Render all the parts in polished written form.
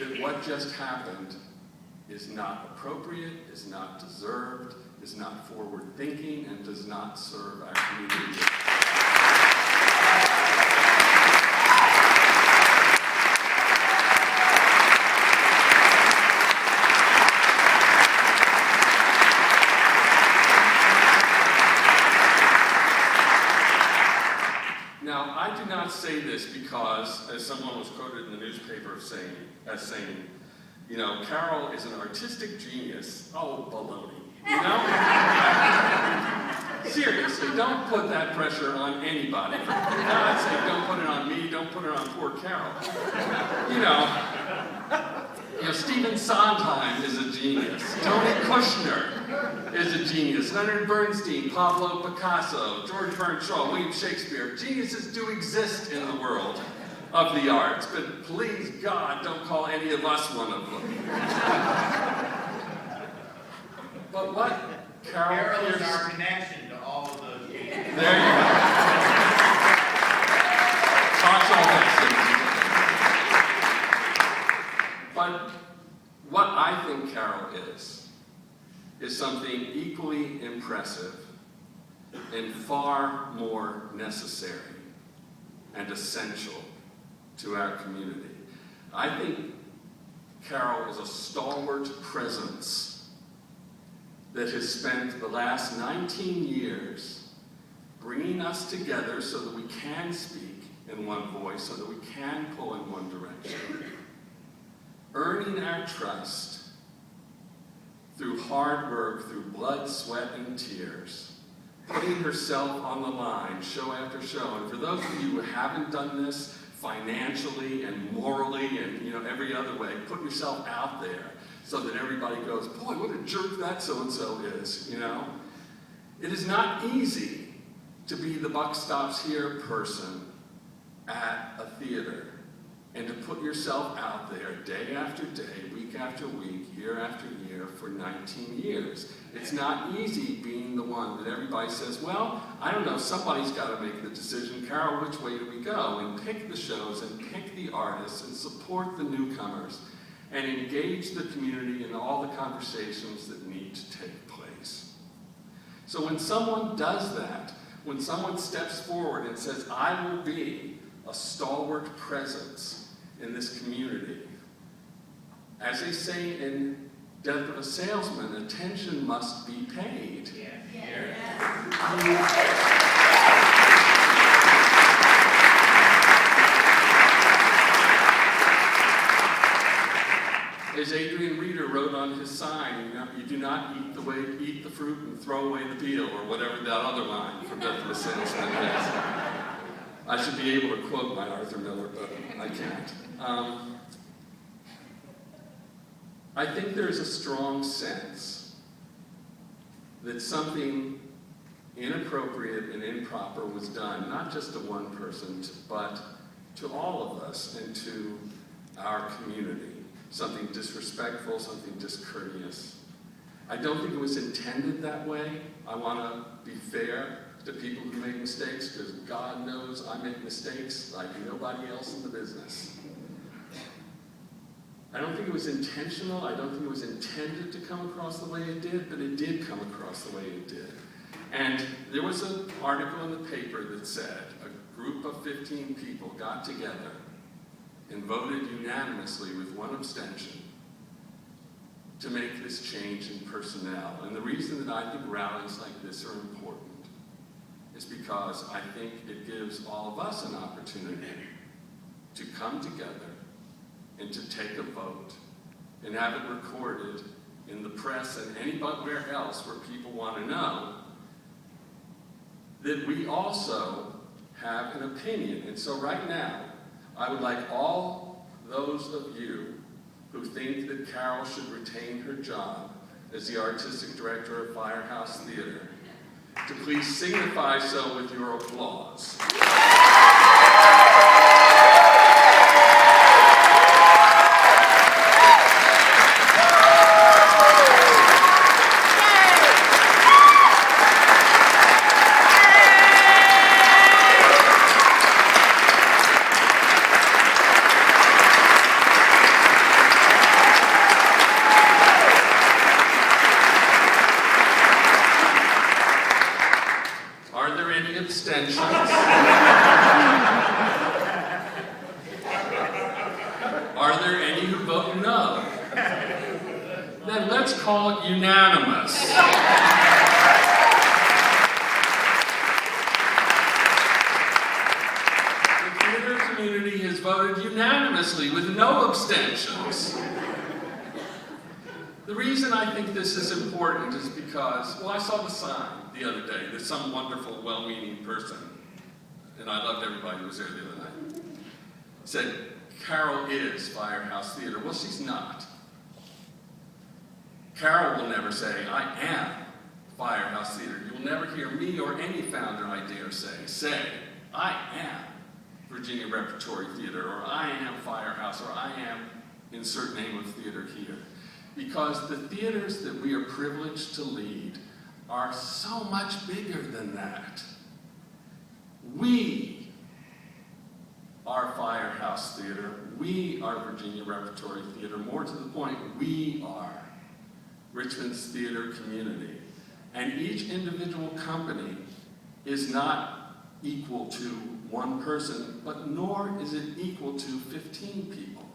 that what just happened is not appropriate, is not deserved, is not forward-thinking, and does not serve our community. Now, I do not say this because, as someone was quoted in the newspaper as saying, you know, Carol is an artistic genius. Oh, baloney. You know? Seriously, don't put that pressure on anybody. For God's sake, don't put it on me, don't put it on poor Carol. You know, Stephen Sondheim is a genius. Tony Kushner is a genius. Leonard Bernstein, Pablo Picasso, George Bernard Shaw, William Shakespeare. Geniuses do exist in the world of the arts, but please, God, don't call any of us one of them. But what Carol is our connection to all of those geniuses. There you go. Talks all that stuff. But what I think Carol is something equally impressive and far more necessary and essential to our community. I think Carol is a stalwart presence that has spent the last 19 years bringing us together so that we can speak in one voice, so that we can pull in one direction, earning our trust through hard work, through blood, sweat, and tears, putting herself on the line show after show. And for those of you who haven't done this financially and morally and every other way, put yourself out there so that everybody goes, boy, what a jerk that so-and-so is, It is not easy to be the buck stops here person at a theater and to put yourself out there day after day, week after week, year after year for 19 years. It's not easy being the one that everybody says, well, I don't know, somebody's got to make the decision. Carol, which way do we go? And pick the shows and pick the artists and support the newcomers and engage the community in all the conversations that need to take place. So when someone does that, when someone steps forward and says, I will be a stalwart presence in this community, as they say in Death of a Salesman, attention must be paid. As Adrian Reeder wrote on his sign, you do not eat the fruit and throw away the peel, or whatever that other line from Death of a Salesman is. I should be able to quote my Arthur Miller, but I can't. I think there's a strong sense that something inappropriate and improper was done, not just to one person, but to all of us and to our community. Something disrespectful, something discourteous. I don't think it was intended that way. I want to be fair to people who make mistakes, because God knows I make mistakes like nobody else in the business. I don't think it was intentional. I don't think it was intended to come across the way it did, but it did come across the way it did. And there was an article in the paper that said a group of 15 people got together and voted unanimously with one abstention to make this change in personnel. And the reason that I think rallies like this are important is because I think it gives all of us an opportunity to come together and to take a vote and have it recorded in the press and anywhere else where people want to know that we also have an opinion. And so right now, I would like all those of you who think that Carol should retain her job as the artistic director of Firehouse Theatre to please signify so with your applause. then let's call it unanimous. The theater community has voted unanimously with no abstentions. The reason I think this is important is because, well, I saw the sign the other day that some wonderful, well-meaning person, and I loved everybody who was there the other night, said, Carol is Firehouse Theatre. Well, she's not. Carol will never say, I am Firehouse Theatre. You will never hear me or any founder, I dare say, I am Virginia Repertory Theatre, or I am Firehouse, or I am insert name of theater here. Because the theaters that we are privileged to lead are so much bigger than that. We are Firehouse Theatre. We are Virginia Repertory Theatre. More to the point, we are Richmond's theater community. And each individual company is not equal to one person, but nor is it equal to 15 people.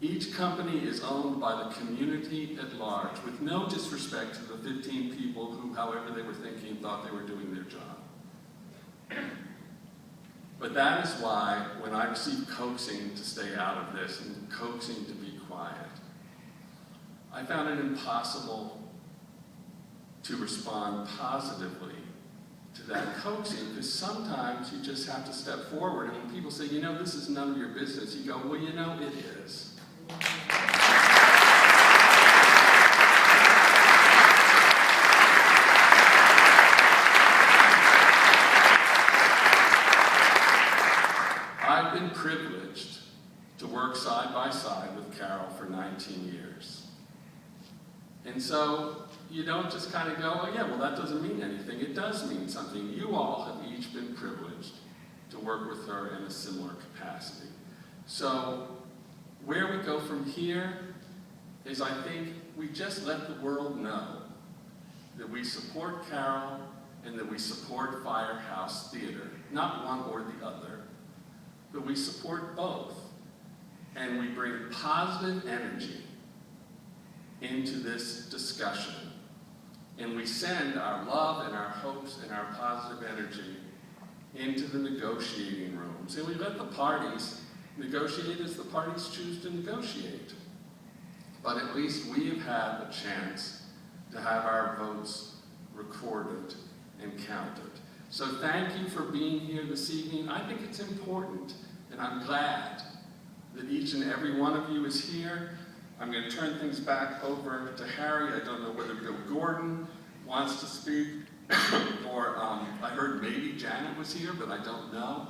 Each company is owned by the community at large, with no disrespect to the 15 people who, however they were thinking, thought they were doing their job. But that is why, when I received coaxing to stay out of this and coaxing to be quiet, I found it impossible to respond positively to that coaxing, because sometimes you just have to step forward, and when people say, you know, this is none of your business, you go, well, you know, it is. I've been privileged to work side by side with Carol for 19 years. And so you don't just kind of go, oh yeah, well that doesn't mean anything. It does mean something. You all have each been privileged to work with her in a similar capacity. So where we go from here is, I think, we just let the world know that we support Carol and that we support Firehouse Theatre. Not one or the other, but we support both. And we bring positive energy into this discussion. And we send our love and our hopes and our positive energy into the negotiating rooms. And we let the parties negotiate as the parties choose to negotiate. But at least we have had a chance to have our votes recorded and counted. So thank you for being here this evening. I think it's important, and I'm glad that each and every one of you is here. I'm going to turn things back over to Harry. I don't know whether Bill Gordon wants to speak, or I heard maybe Janet was here, but I don't know.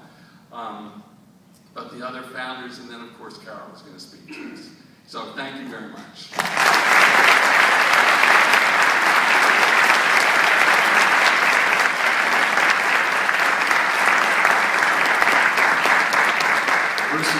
But the other founders, and then of course Carol is going to speak to us. So thank you very much.